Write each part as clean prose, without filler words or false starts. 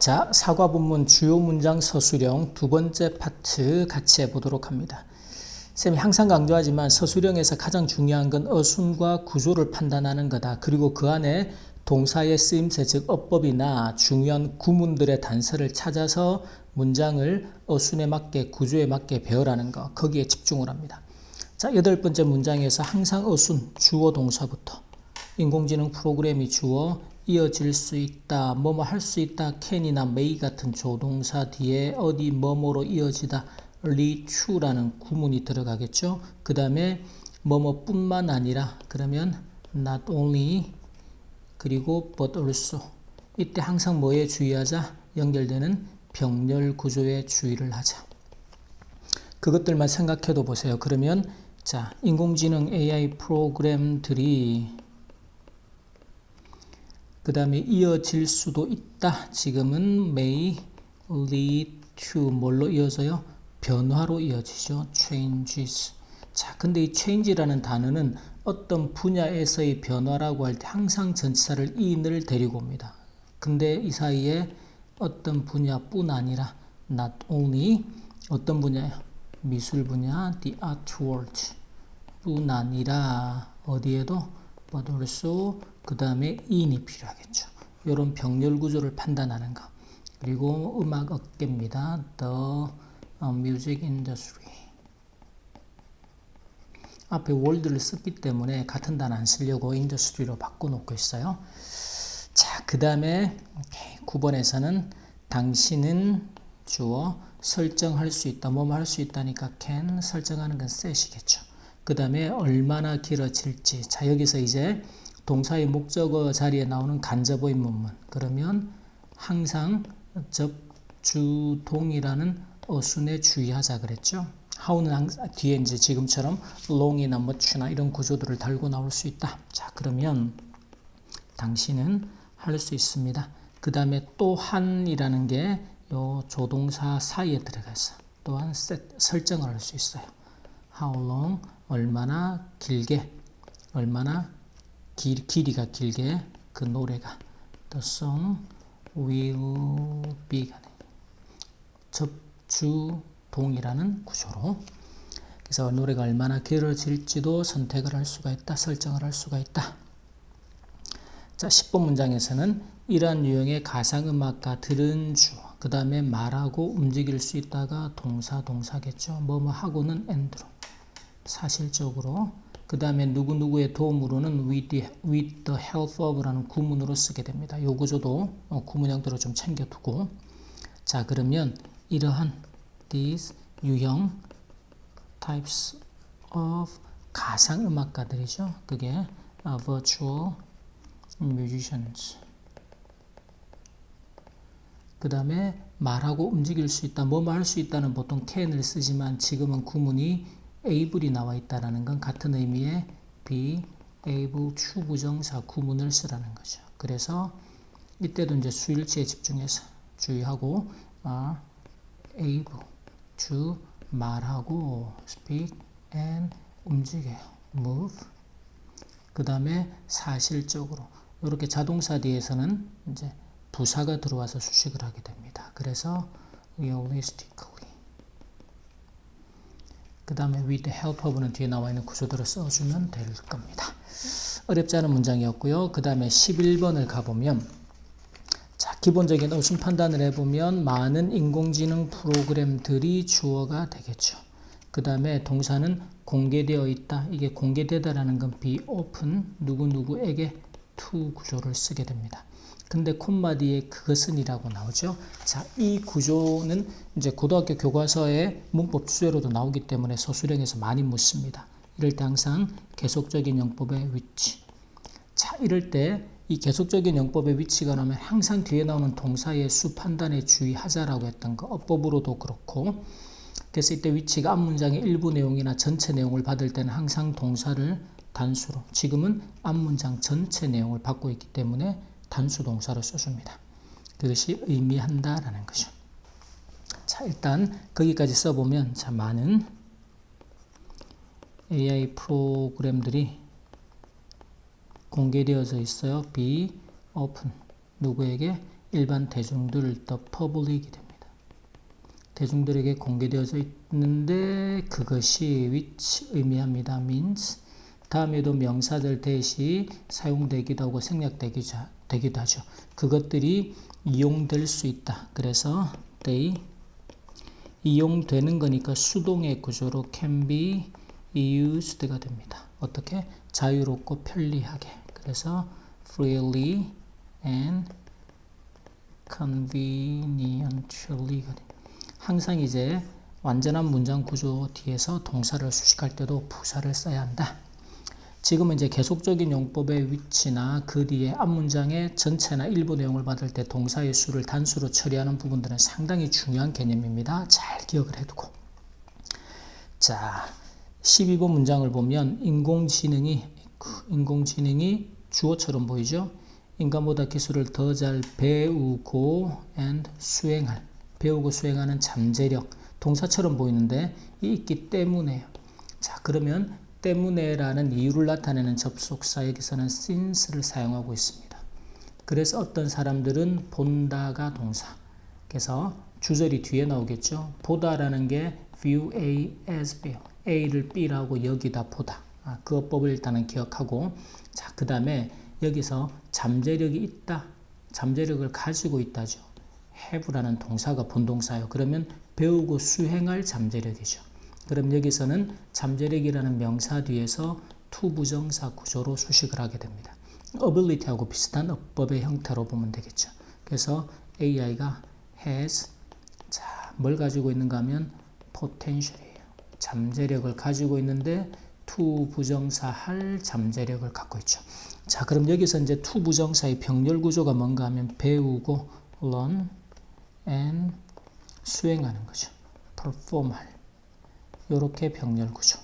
자, 사과 본문 주요 문장 서술형 두 번째 파트 같이 해보도록 합니다. 쌤이 항상 강조하지만 서술형에서 가장 중요한 건 어순과 구조를 판단하는 거다. 그리고 그 안에 동사의 쓰임새 즉 어법이나 중요한 구문들의 단서를 찾아서 문장을 어순에 맞게 구조에 맞게 배열하는 거, 거기에 집중을 합니다. 자, 8번째 문장에서 항상 어순, 주어 동사부터 인공지능 프로그램이 주어 이어질 수 있다, 뭐뭐 할 수 있다, can이나 may 같은 조동사 뒤에 어디 뭐뭐로 이어지다, lead to라는 구문이 들어가겠죠. 그 다음에 뭐뭐뿐만 아니라 그러면 not only 그리고 but also 이때 항상 뭐에 주의하자? 연결되는 병렬 구조에 주의를 하자. 그것들만 생각해도 보세요. 그러면 자, 인공지능 AI 프로그램들이 그 다음에 이어질 수도 있다. 지금은 may lead to 뭘로 이어져요? 변화로 이어지죠. changes. 자, 근데 이 change라는 단어는 어떤 분야에서의 변화라고 할 때 항상 전치사를 in을 데리고 옵니다. 근데 이 사이에 어떤 분야뿐 아니라 not only 어떤 분야예요? 미술 분야, the art world 뿐 아니라 어디에도 but also 그 다음에 in이 필요하겠죠. 이런 병렬 구조를 판단하는 거. 그리고 음악 업계입니다. The music industry. 앞에 world를 썼기 때문에 같은 단어 안 쓰려고 industry로 바꿔놓고 있어요. 자, 그 다음에 9번에서는 당신은 주어 설정할 수 있다. 뭐뭐 할 수 있다니까 can 설정하는 건 set이겠죠. 그 다음에 얼마나 길어질지. 자, 여기서 이제 동사의 목적어 자리에 나오는 간접어인 문문. 그러면 항상 접주동이라는 어순에 주의하자 그랬죠. how는 항상 뒤에 이제 지금처럼 long이나 much나 이런 구조들을 달고 나올 수 있다. 자, 그러면 당신은 할 수 있습니다. 그 다음에 또한이라는 게 요 조동사 사이에 들어가서 또한 설정을 할 수 있어요. how long 얼마나 길게 얼마나 길이가 길게 그 노래가 the song will be 접주동이라는 구조로 그래서 노래가 얼마나 길어질지도 선택을 할 수가 있다. 설정을 할 수가 있다. 자, 10번 문장에서는 이러한 유형의 가상음악가 들은 주어 그 다음에 말하고 움직일 수 있다가 동사겠죠. 뭐뭐 하고는 and로 사실적으로 그 다음에 누구누구의 도움으로는 with the help of라는 구문으로 쓰게 됩니다. 이 구조도 구문형대로 좀 챙겨두고 자, 그러면 이러한 these 유형 types of 가상음악가들이죠. 그게 virtual musicians 그 다음에 말하고 움직일 수 있다. 뭐뭐 할 수 있다는 보통 can을 쓰지만 지금은 구문이 able이 나와 있다는 건 같은 의미의 be able to 부정사 구문을 쓰라는 거죠. 그래서 이때도 이제 수일치에 집중해서 주의하고 able to 말하고 speak and 움직여요. move 그 다음에 사실적으로 이렇게 자동사 뒤에서는 이제 부사가 들어와서 수식을 하게 됩니다. 그래서 realistically 그 다음에 with the help of는 뒤에 나와 있는 구조들을 써주면 될 겁니다. 어렵지 않은 문장이었고요. 그 다음에 11번을 가보면 자, 기본적인 어순 판단을 해보면 많은 인공지능 프로그램들이 주어가 되겠죠. 그 다음에 동사는 공개되어 있다. 이게 공개되다라는 건 be open 누구누구에게 to 구조를 쓰게 됩니다. 근데 콤마 뒤에 그것은이라고 나오죠. 자, 이 구조는 이제 고등학교 교과서의 문법 주제로도 나오기 때문에 서술형에서 많이 묻습니다. 이럴 때 항상 계속적인 영법의 위치. 자, 이럴 때 이 계속적인 영법의 위치가 나오면 항상 뒤에 나오는 동사의 수 판단에 주의하자라고 했던 거 어법으로도 그렇고 그래서 이때 위치가 앞문장의 일부 내용이나 전체 내용을 받을 때는 항상 동사를 단수로 지금은 앞문장 전체 내용을 받고 있기 때문에 단수 동사로 써줍니다. 그것이 의미한다라는 거죠. 자, 일단 거기까지 써보면 자, 많은 AI 프로그램들이 공개되어져 있어요. be open 누구에게 일반 대중들, the public이 됩니다. 대중들에게 공개되어져 있는데 그것이 which 의미합니다. means 다음에도 명사절 대시 사용되기도 하고 생략되기도 하죠. 그것들이 이용될 수 있다. 그래서 they 이용되는 거니까 수동의 구조로 can be used가 됩니다. 어떻게? 자유롭고 편리하게. 그래서 freely and conveniently가 됩니다. 항상 이제 완전한 문장 구조 뒤에서 동사를 수식할 때도 부사를 써야 한다. 지금은 이제 계속적인 용법의 위치나 그 뒤에 앞문장의 전체나 일부 내용을 받을 때 동사의 수를 단수로 처리하는 부분들은 상당히 중요한 개념입니다. 잘 기억을 해두고. 자, 12번 문장을 보면 인공지능이 주어처럼 보이죠? 인간보다 기술을 더 잘 배우고 and 수행할. 배우고 수행하는 잠재력. 동사처럼 보이는데 이 있기 때문에요. 자, 그러면 때문에라는 이유를 나타내는 접속사 여기서는 since를 사용하고 있습니다. 그래서 어떤 사람들은 본다가 동사. 그래서 주절이 뒤에 나오겠죠. 보다라는 게 view A as B. A를 B라고 여기다 보다. 그 어법을 일단은 기억하고 자, 그 다음에 여기서 잠재력이 있다. 잠재력을 가지고 있다죠. have라는 동사가 본동사예요. 그러면 배우고 수행할 잠재력이죠. 그럼 여기서는 잠재력이라는 명사 뒤에서 to 부정사 구조로 수식을 하게 됩니다. ability하고 비슷한 어법의 형태로 보면 되겠죠. 그래서 AI가 has 자, 뭘 가지고 있는가 하면 potential이에요. 잠재력을 가지고 있는데 to 부정사 할 잠재력을 갖고 있죠. 자, 그럼 여기서 이제 to 부정사의 병렬 구조가 뭔가 하면 배우고 learn and 수행하는 거죠. perform 할. 요렇게 병렬 구조.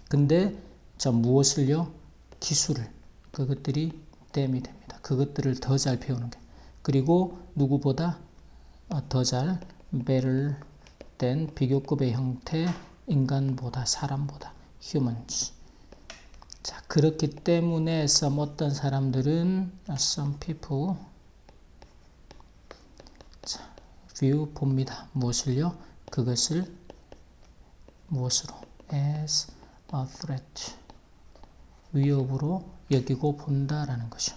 근데 자, 무엇을요? 기술을. 그것들이 댐이 됩니다. 그것들을 더 잘 배우는 게. 그리고 누구보다 더 잘 better than 비교급의 형태 인간보다 사람보다 humans. 자, 그렇기 때문에 어떤 사람들은 some people 자, view 봅니다. 무엇을요? 그것을 무엇으로? as a threat. 위협으로 여기고 본다라는 것이죠.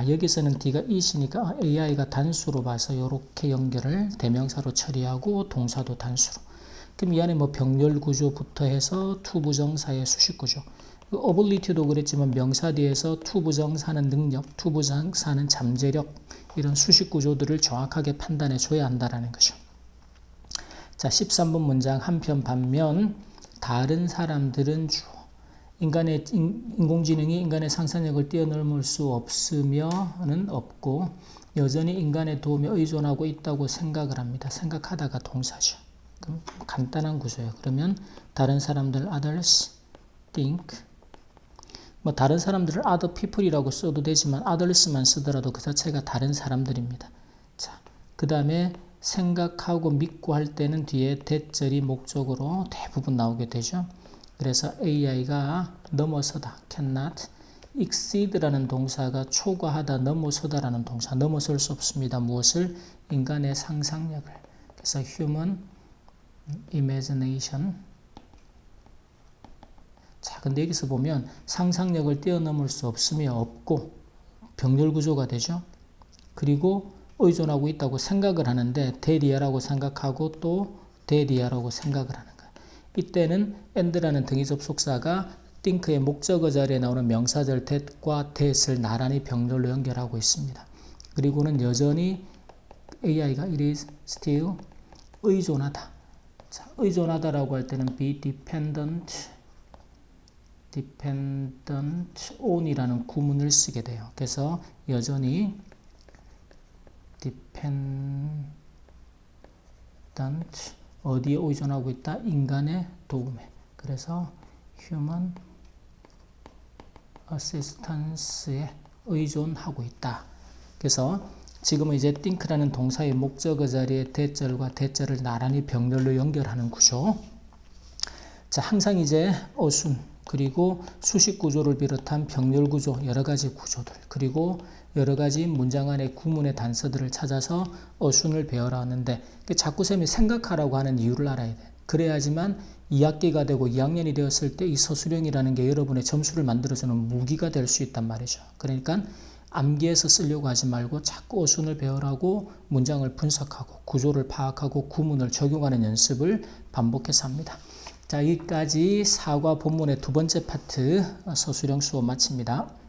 여기서는 D가 it이니까 AI가 단수로 봐서 이렇게 연결을 대명사로 처리하고 동사도 단수로. 그럼 이 안에 뭐 병렬 구조부터 해서 to 부정사의 수식 구조. ability도 그랬지만 명사 뒤에서 to 부정사는 능력, to 부정사는 잠재력 이런 수식 구조들을 정확하게 판단해 줘야 한다라는 것이죠. 자, 13번 문장 한편 반면 다른 사람들은 주어. 인공지능이 인간의 상상력을 뛰어넘을 수 없으며는 없고 여전히 인간의 도움에 의존하고 있다고 생각을 합니다. 생각하다가 동사죠. 그럼 간단한 구조예요. 그러면 다른 사람들 others think 뭐 다른 사람들을 other people이라고 써도 되지만 others만 쓰더라도 그 자체가 다른 사람들입니다. 자, 그 다음에 생각하고 믿고 할 때는 뒤에 대절이 목적으로 대부분 나오게 되죠. 그래서 AI가 넘어서다, cannot, exceed라는 동사가 초과하다, 넘어서다라는 동사, 넘어설 수 없습니다. 무엇을? 인간의 상상력을. 그래서 human imagination. 자, 근데 여기서 보면 상상력을 뛰어넘을 수 없으며 없고 병렬 구조가 되죠. 그리고 의존하고 있다고 생각을 하는데 대리아라고 생각하고 또 대리아라고 생각을 하는 거예요. 이때는 and라는 등위 접속사가 think의 목적어 자리에 나오는 명사절 that과 that을 나란히 병렬로 연결하고 있습니다. 그리고는 여전히 AI가 it is still 의존하다. 자, 의존하다라고 할 때는 be dependent on이라는 구문을 쓰게 돼요. 그래서 여전히 dependent 어디에 의존하고 있다? 인간의 도움에. 그래서 human assistance에 의존하고 있다. 그래서 지금은 이제 think라는 동사의 목적어 자리에 대절과 대절을 나란히 병렬로 연결하는 구조. 자, 항상 이제 어순 그리고 수식 구조를 비롯한 병렬 구조 여러 가지 구조들 그리고 여러 가지 문장 안에 구문의 단서들을 찾아서 어순을 배워라 하는데 자꾸 쌤이 생각하라고 하는 이유를 알아야 돼. 그래야지만 2학기가 되고 2학년이 되었을 때 이 서술형이라는 게 여러분의 점수를 만들어주는 무기가 될 수 있단 말이죠. 그러니까 암기해서 쓰려고 하지 말고 자꾸 어순을 배우라고 문장을 분석하고 구조를 파악하고 구문을 적용하는 연습을 반복해서 합니다. 자, 여기까지 사과 본문의 두 번째 파트 서술형 수업 마칩니다.